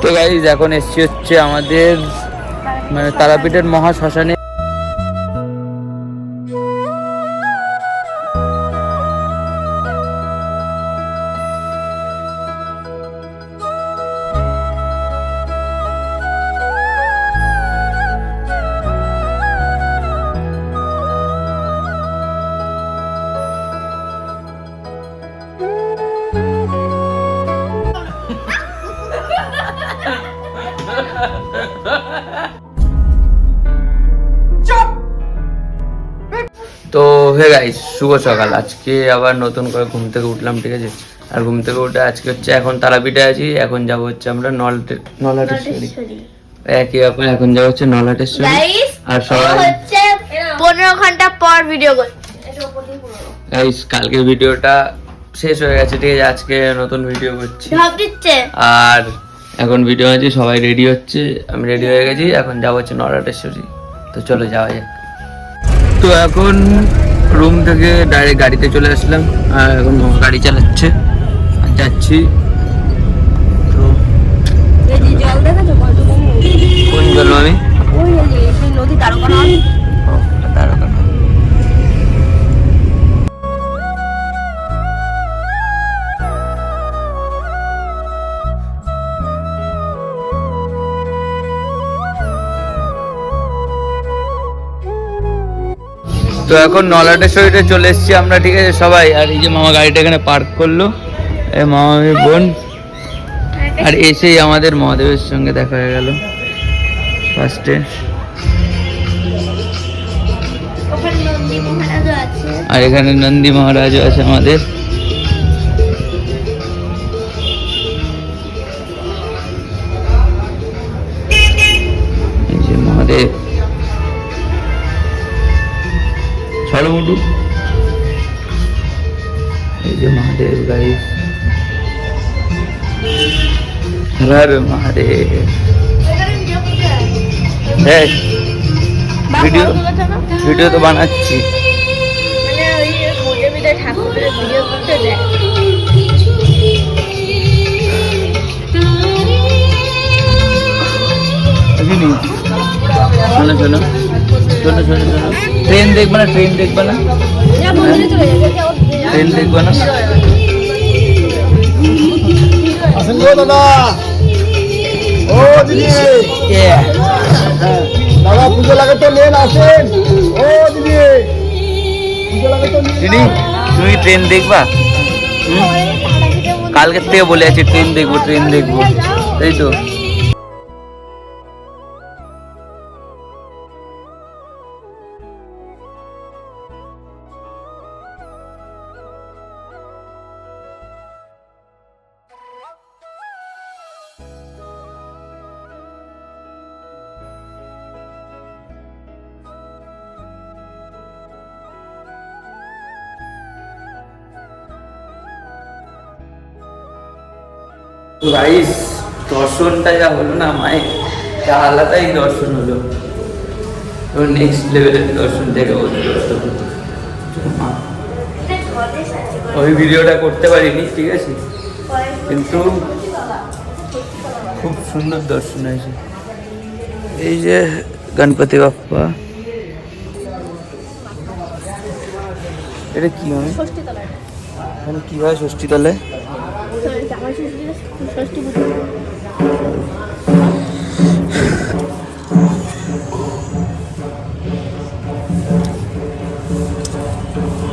তো গাইজ এখন এসছি হচ্ছে আমাদের মানে তারাপীঠের মহাশ্মশানে। তো হে গাইস, শুভ সকাল। আজকে আবার নতুন করে ঘুম থেকে উঠলাম, ঠিক আছে। আর ঘুম থেকে উঠে আজকে হচ্ছে এখন তারাপীঠে আছি, এখন যাব হচ্ছে আমরা নলাটেশ্বরী। একই ব্যাপার, এখন যাবো হচ্ছে নলাটেশ্বরী। আর সবাই হচ্ছে 15 ঘন্টা পর ভিডিও করছি। গাইস কালকে ভিডিওটা শেষ হয়ে গেছে, ঠিক আছে। আজকে নতুন ভিডিও করছি। আর এখন ভিডিও আছে, সবাই রেডি হচ্ছে, আমি রেডি হয়ে গেছি, এখন যাবো হচ্ছে নলাটেশ্বরী। তো চলো যাওয়া যাক। তো এখন রুম থেকে ডাইরেক্ট গাড়িতে চলে আসলাম, আর এখন গাড়ি চালাচ্ছে আর যাচ্ছি। তো জল দেখেছো কতটুকু? কোন জল? আমি ওই নদী তারকানগর। তারকানগর। তো এখন নলাটেশ্বরীতে চলে এসেছি আমরা, ঠিক আছে সবাই। আর এই যে মামা গাড়িটা এখানে পার্ক করলো, এই মামার বোন। আর এসেই আমাদের মহাদেবের সঙ্গে দেখা হয়ে গেল ফার্স্টে। আর এখানে নন্দী মহারাজও আছে আমাদের। এই যে মহাদেব, চলো মোটু। এই যে মহাদেব গাইস, হর মহাদেব। হ্যাঁ ভিডিও তো বানাচ্ছি। শোনো শোনো শোনো শোনো শোনো, ট্রেন দেখবে না, ট্রেন দেখবে না, ট্রেন দেখবে না। দাদা ও দিদি, দাদা পুজো লাগে তো নেন, আসেন। ও দিদি পুজো লাগে তো দিদি, তুমি ট্রেন দেখবা? কালকের থেকে বলে আছি ট্রেন দেখবো, ট্রেন দেখবো, তাই তো। গাইস দর্শনটা যা হলো না মায়ের, যা আলাদাই দর্শন হলো। নেক্সট লেভেলের দর্শন থেকে ওই ভিডিওটা করতে পারিনি, ঠিক আছে, কিন্তু খুব সুন্দর দর্শন হয়েছে। এই যে গণপতি বাপ্পা, এটা কি হয়? এখানে কি হয় ষষ্ঠী তলায়?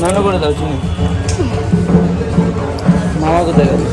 নানা করে দাও চিনি। মামা কোথায় গেল?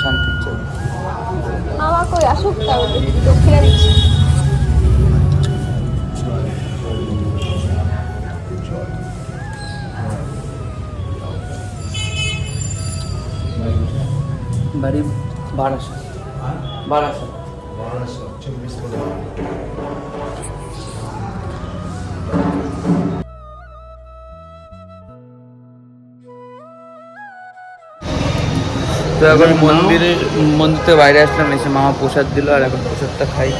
শান্তি আমার কই আসুক, তাহলে দক্ষিণা দিচ্ছি। বাড়ি বারাসাত। বারাসাত তো এখন মন্দির থেকে বাইরে আসলাম, এসে মামা প্রসাদ দিল আর এখন প্রসাদটা খাই।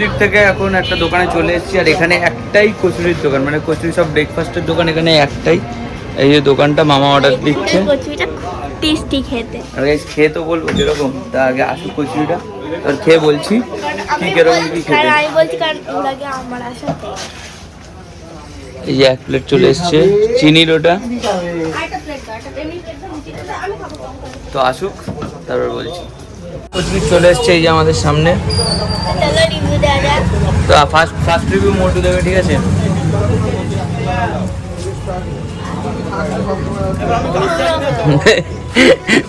দিক থেকে এখন একটা দোকানে চলে এসেছি আর এখানে একটাই কচুরির দোকান, মানে কচুরি সব ব্রেকফাস্টের দোকান এখানে একটাই। এই যে দোকানটা মামা অর্ডার দিচ্ছে কচুরিটা টেস্টি খেতে। আর গাইস খেয়ে তো বলবো কিরকম, তার আগে আসুক কচুরিটা আর খেয়ে বলছি কি কিরকম কি খেতে। আমি বলছি কারণ ওর আগে আমার আসাতে এই যে 1 প্লেট চলে এসছে চিনির ওটা, তো আসুক তারপর বলছি। কচুরি চলে এসছে এই যে আমাদের সামনে, চলো রিভিউ দেওয়া যাক। তো ফার্স্ট রিভিউ মোটু দেবে, ঠিক আছে?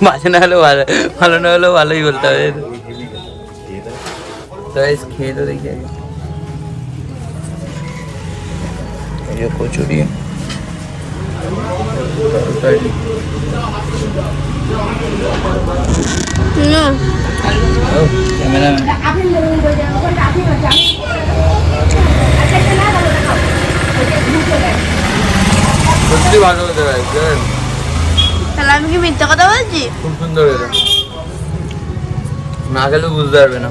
বাজে না হলেও ভালো, ভালো না হলেও ভালোই বলতে হবে। তো গাইস খেয়ে তো দেখি আগে। এই যে কচুরি, ক্যামেরাম্যান সত্যি ভালো হতে পারে, তাহলে আমি কি মিথ্যা কথা বলছি? খুব সুন্দর হয়েছে, না খেলেও বুঝতে পারবে না।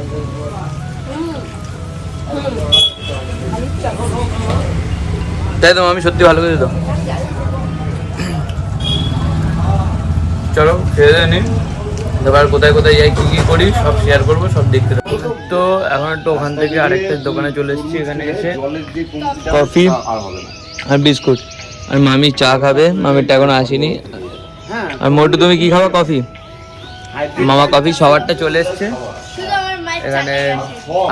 তাই তো আমি সত্যি ভালো করে দিত। চলো খেয়ে দেয় নি, এবার কোথায় কোথায় যাই কি কি করি সব শেয়ার করবো, সব দেখতে থাকবো। তো এখন একটু ওখান থেকে আরেকটা দোকানে চলে এসেছি, এখানে এসে কফি আর বিস্কুট, আর মামি চা খাবে, মামিরটা এখনো আসেনি। আর মোটু তুমি কি খাবা? কফি? মামা কফি সবারটা চলে এসছে শুধু আমার মায়ের এখানে,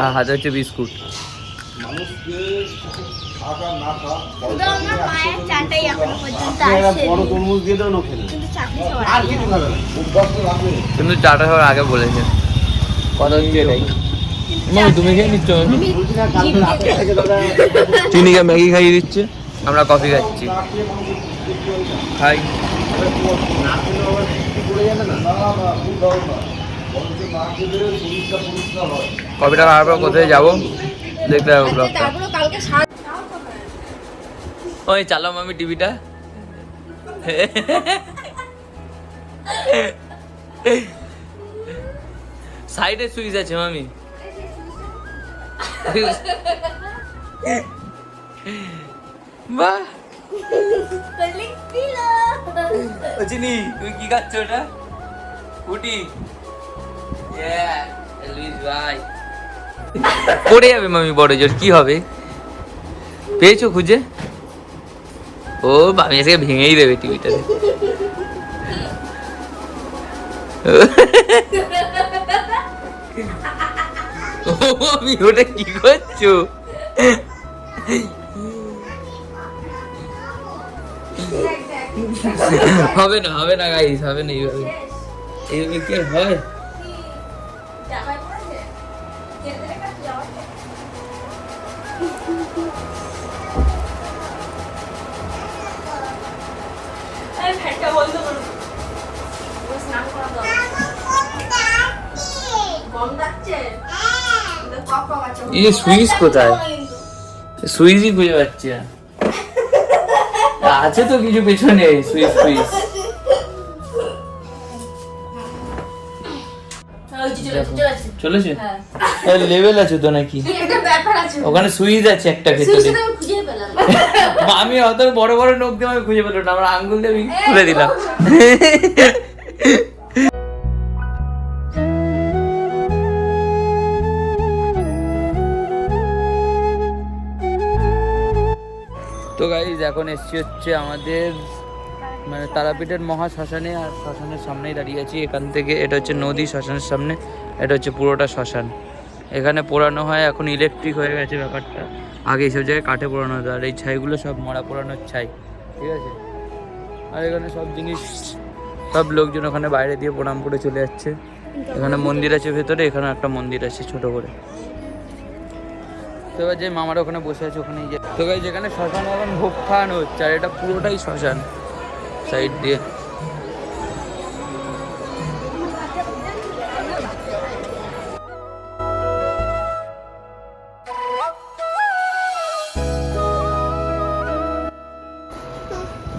আর হাতে হচ্ছে বিস্কুট। শুধু আমার মায়ের চাটাই এখনো পর্যন্ত আসেনি। কিন্তু চাটনি সবার কিন্তু চাটা সবার আগে বলেছে, কথা হচ্ছে এটাই। মামি তুমি খেয়ে নিচ্ছ? চিনিকে ম্যাগি খাইয়ে দিচ্ছে, আমরা কফি খাচ্ছি। খাই। কফিটা খাওয়ার পর কোথায় যাবো দেখতে হবে ব্লগটা। ওই চালাও মামি টিভিটা। সাইডে সুইচ আছে মামি। বাহ, চিনি তুই কি খাচ্ছ? ওটা ফুটি লুইস ভাই পড়ে যাবে মামি, বড় জোর কি হবে? পেয়েছো খুঁজে? ও মামি এসে ভেঙেই দেবে টিভিটাতে। ও মামি ওটা কি করছো? হবে না, হবে না গাইস, হবে না এইভাবে, এইভাবে কি আর হয়? এই সুইচ কোথায়? সুইচই খুঁজে পাচ্ছি না। আছে তো কিছু পেছনে সুইচ সুইচ। চলেছে লেভেল আছে তো নাকি? ওখানে সুইচ আছে একটা ক্ষেত্রে। আমি অত বড় বড় নখ দিয়ে আমি খুঁজে পেলাম না, আমার আঙ্গুল দিয়ে আমি খুলে দিলাম। তো গাইজ এখন এসছি হচ্ছে আমাদের মানে তারাপীঠের মহা শ্মশানে, আর শ্মশানের সামনেই দাঁড়িয়ে আছি। এখান থেকে এটা হচ্ছে নদী, শ্মশানের সামনে এটা হচ্ছে পুরোটা শ্মশান। এখানে পোড়ানো হয়, এখন ইলেকট্রিক হয়ে গেছে ব্যাপারটা, আগে এইসব জায়গায় কাঠে পোড়ানো হতো। আর এই ছাইগুলো সব মরা পোড়ানোর ছাই, ঠিক আছে? আর এখানে সব জিনিস, সব লোকজন ওখানে বাইরে দিয়ে প্রণাম করে চলে যাচ্ছে। এখানে মন্দির আছে ভেতরে, এখানে একটা মন্দির আছে ছোট করে। তো এবার যে মামারা ওখানে বসে আছে ওখানেই যে, তো গাইজ যেখানে শ্মশান এখন ভোগ খাওয়ানো হচ্ছে, আর এটা পুরোটাই শ্মশান সাইড দিয়ে।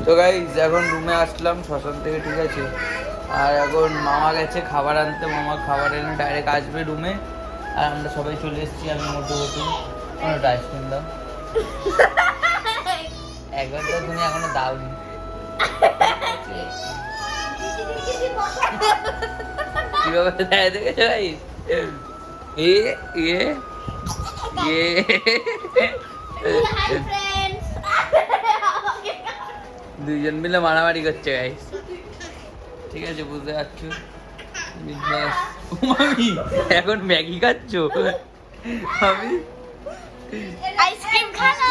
তো তো গাইস এখন রুমে আসলাম শ্মশান থেকে, ঠিক আছে। আর এখন মামা গেছে খাবার আনতে, মামা খাবার এনে ডাইরেক্ট আসবে রুমে। আর আমরা সবাই চলে এসেছি, আমি মোটু মোটু। একটা আইসক্রিম দাও, একবার তো তুমি এখনো দাওনি। কিভাবে দেয় দেখেছো গাইস? দুইজন মিলে মারামারি করছে গাইস, ঠিক আছে, বুঝতে পারছো। মামি এখন ম্যাগি খাচ্ছ? আমি আইসক্রিম খানা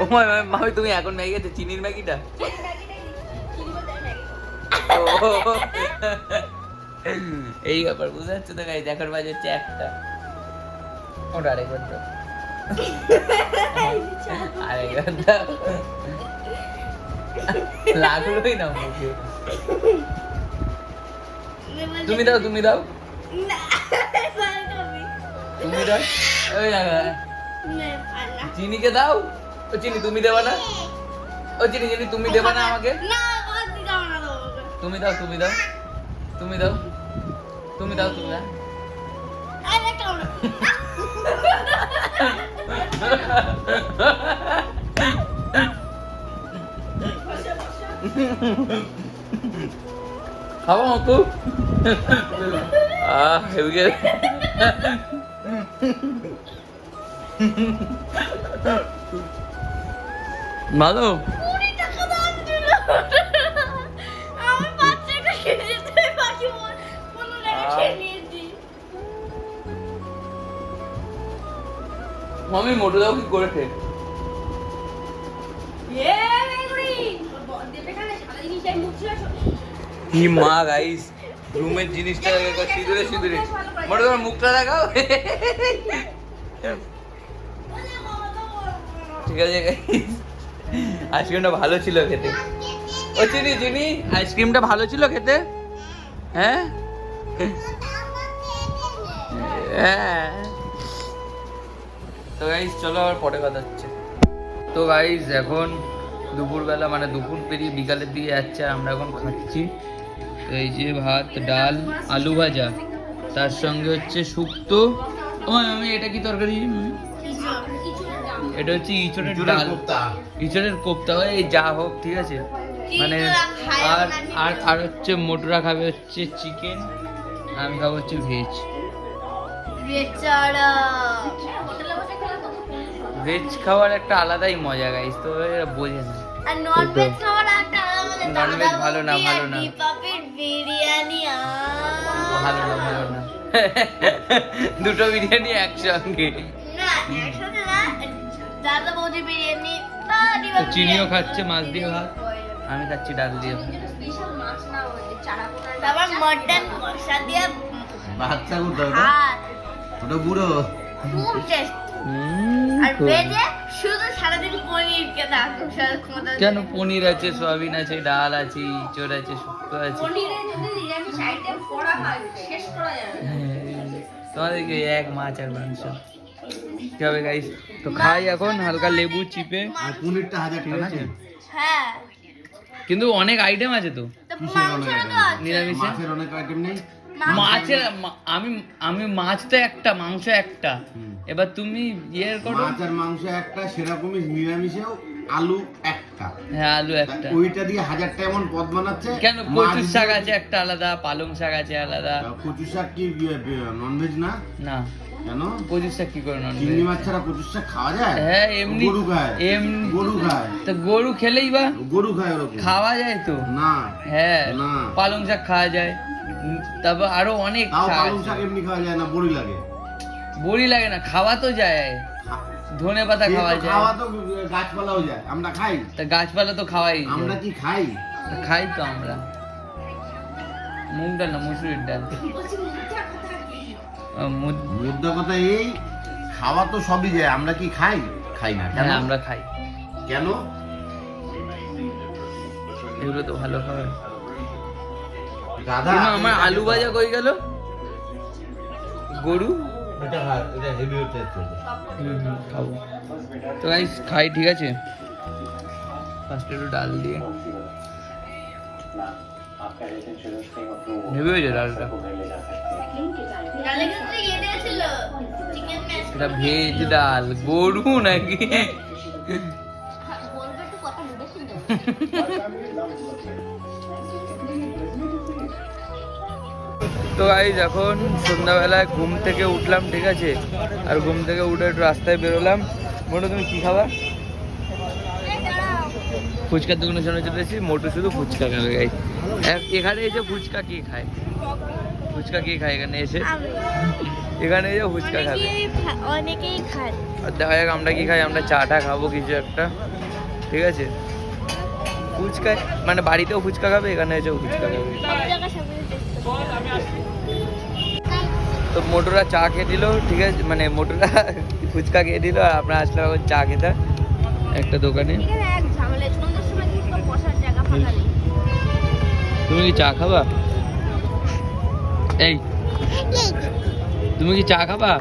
ও মামি তুমি এখন ম্যাগি খাচ্ছ? চিনির ম্যাগিটা? এই ব্যাপার বুঝতে পারছো তো গাইস। এখন বাজে হচ্ছে 1টা। ওটা আরেকবার দাও, আরেকবার দাও, লাগলোই না মুখে। তুমি দাও, তুমি দাও, তুমি দাও। ওই চিনিকে দাও। ও চিনি তুমি দেবা না? ও চিনি চিনি তুমি দেবা না আমাকে? তুমি দাও, তুমি দাও, তুমি দাও, তুমি দাও, তুমি দাও। খাবো মকু? ভালো। মামি মোটু দাও কি করে খেয়ে? কি মা গাইস, রুমের জিনিসটা সিঁদুরে সিঁদুরে। মোটু তোমার মুখটা দেখাও। ঠিক আছে গাইস, আইসক্রিমটা ভালো ছিল খেতে। ও চিনি চিনি আইসক্রিমটা ভালো ছিল খেতে? হ্যাঁ হ্যাঁ। তো গাইস চলো আবার পরে কথা হচ্ছে। তো গাইস এখন দুপুরবেলা, মানে দুপুর পেরিয়ে বিকালের দিকে যাচ্ছে, আর আমরা এখন খাচ্ছি। তো এই যে ভাত, ডাল, আলু ভাজা, তার সঙ্গে হচ্ছে শুক্তো। আমি এটা কি তরকারি? এটা হচ্ছে ইঁচড়ের ডাল, ইঁচড়ের কোপ্তা। এই যা হোক, ঠিক আছে, মানে আর আর আর হচ্ছে মোটরা খাবে হচ্ছে চিকেন, আমি খাবো হচ্ছে ভেজ। ভেজ খাওয়ার একটা আলাদাই মজা গাইস, তো এরা বোঝে না। আর ননভেজ খাওয়ার একটা আলাদা মজা। ননভেজ ভালো না, ভালো না, পাপের বিরিয়ানি ভালো না, ভালো না। দুটো বিরিয়ানি একসঙ্গে না, একসাথে না। দাদা বৌদি বিরিয়ানি, চিনিও খাচ্ছে মাছ দিয়ে ভাত, আমি খাচ্ছি ডাল দিয়ে ভাত। তারপর মটন কষা দিয়ে বাচ্চা গুলো ভাত, ওটা বুড়ো খুব টেস্ট। আর ভেজে শুধু সারাদিন পনির কে দেখো। কেন? পনির আছে, সয়াবিন আছে, ডাল আছে, ইঁচড় আছে, শুক্তো আছে। পনিরে যদি নিরামিষ আইটেম করা হয় শেষ করা যাবে না। তোমাদেরকে এক মাছ আর মাংস কি হবে গাইস? তো খাই এখন হালকা লেবু চিপে। আর পনিরটা 1000 টাকা নাকি? হ্যাঁ, কিন্তু অনেক আইটেম আছে তো মাংসটা তো আছে। নিরামিষে। মাছের অনেক আইটেম নেই। মাছের আমি মাছ তো একটা, মাংস একটা। এবার তুমি ইয়ের করো। মাছ আর মাংস একটা, সেরকমই নিরামিষেও আলু একটা। হ্যাঁ, আলু একটা। ওইটা দিয়ে 1000 টাকা এমন পদ বানাচ্ছে। কেন? কচুর শাক আছে একটা আলাদা, পালং শাক আছে আলাদা। কচু শাক কি ননভেজ না? না, কেন? কচুর শাক কি করে নন? চিংড়ি মাছ ছাড়া কচু শাক খাওয়া যায়? হ্যাঁ, এমনি গরু খায়। গরু খায়। তো গরু খেলেই বা গরু খায় ওরকম। খাওয়া যায় তো। না। হ্যাঁ, না। পালং শাক খাওয়া যায়। তারপর আরো অনেক তাও শাক পালং আছে। শাক এমনি খাওয়া যায় না, বড়ি লাগে। বড়ি লাগে না, খাওয়া তো যায়। ধনে পাতা খাওয়া যায়। খাওয়া তো গাছপালাও যায়, আমরা খাই। তা গাছপালা তো খাওয়াই যায়। আমরা কি খাই? খাই তো আমরা। মুগ ডাল না, মুসুরির ডাল। মুদ্রা কথা এই, খাওয়া তো সবই যায়, আমরা কি খাই? খাই না। কেন? হ্যাঁ, আমরা খাই। কেন? এগুলো তো ভালো খাবার। দাদা আমার আলু ভাজা কই গেল? গরু খাবো তো গাইস, খাই, ঠিক আছে। ফার্স্টে একটু ডাল দিয়ে হেভি হয়েছে ডালটা। এটা ভেজ ডাল, গরু নাকি? তো গাইস এখন সন্ধ্যাবেলায় ঘুম থেকে উঠলাম, ঠিক আছে। আর ঘুম থেকে উঠে একটু রাস্তায় বেরোলাম। মোটু তুমি কি খাবা? ফুচকার দোকানের সামনে চলে এসেছি, মোটু শুধু ফুচকা খাবে গাইস। এখানে এসে ফুচকা কে খায়? ফুচকা কে খায় এখানে এসে? এখানে এসে ফুচকা খাবে অনেকেই খায়। আর দেখা যাক আমরা কি খাই। আমরা চাটা খাবো কিছু একটা, ঠিক আছে। ফুচকা মানে বাড়িতেও ফুচকা খাবে, এখানে এসেও ফুচকা খাবে। তো মোটুরা চা খেয়ে দিল, ঠিক আছে, মানে মোটুরা ফুচকা খেয়ে দিল। আর আমরা আসলাম এখন চা খেতে একটা দোকানে। তুমি কি চা খাবা? এই তুমি কি চা খাবা?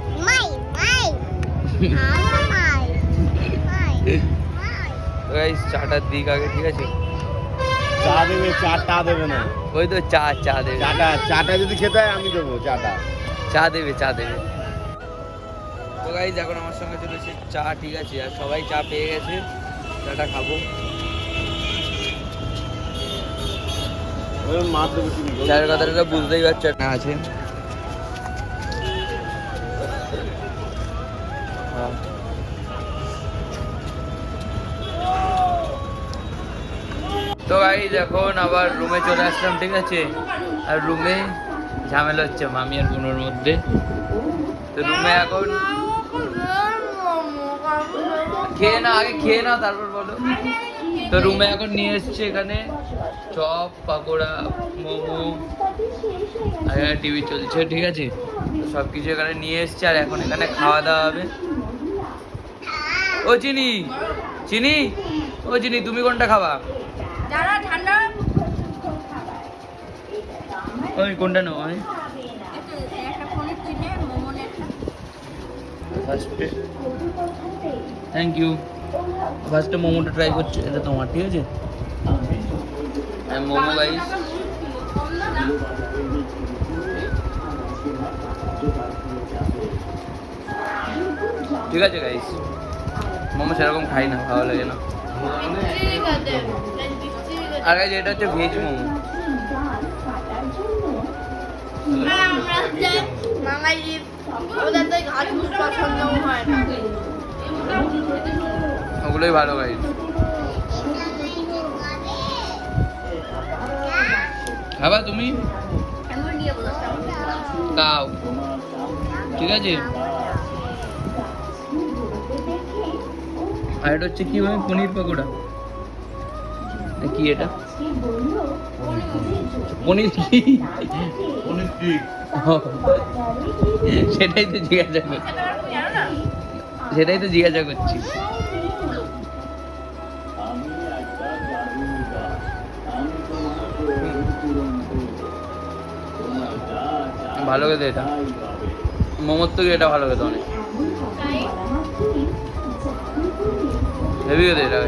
চাটার দিক আগে, ঠিক আছে। চা দেবে, চাটা দেবে না। ওই তো চা দেবে। চাটা যদি খেতে হয় আমি দেবো চাটা। চা দেবে। তো গাইস এখন আমার সঙ্গে চলেছে চা, ঠিক আছে। আর সবাই চা পেয়ে গেছে, চাটা খাবো। চায়ের কথাটা বুঝতেই পারছো না আছে। তো গাইস এখন আবার রুমে চলে আসলাম, ঠিক আছে। আর রুমে ঝামেলা হচ্ছে মামি আর বোনের মধ্যে। তো রুমে এখন খেয়ে না, আগে খেয়ে না তারপর বলো। তো রুমে এখন নিয়ে এসছে এখানে চপ, পাকোড়া, মোমো, আর এখানে টিভি চলছে, ঠিক আছে। সব কিছু এখানে নিয়ে এসছে। আর এখন এখানে খাওয়া দাওয়া হবে। ও চিনি, তুমি কোনটা খাবা? ওই কোনটা নেবো আমি? ফার্স্টে থ্যাংক ইউ। ফার্স্টে মোমোটা ট্রাই করছি, এটা তোমার, ঠিক আছে। মোমো গাইস, ঠিক আছে গাইস। মোমো সেরকম খাই না, ভালো লাগে না। আর গাইস এটা হচ্ছে ভেজ মোমো। ওগুলোই ভালো গাইস। খাবা তুমি? খাও, ঠিক আছে। আর এটা হচ্ছে কি ভাই? পনির পকোড়া। কি এটা? পনির কি? সেটাই তো জিজ্ঞাসা করছি। ভালো খেতে এটা, মোমোর থেকে এটা ভালো খেতে অনেক হেভি খেতে এটা।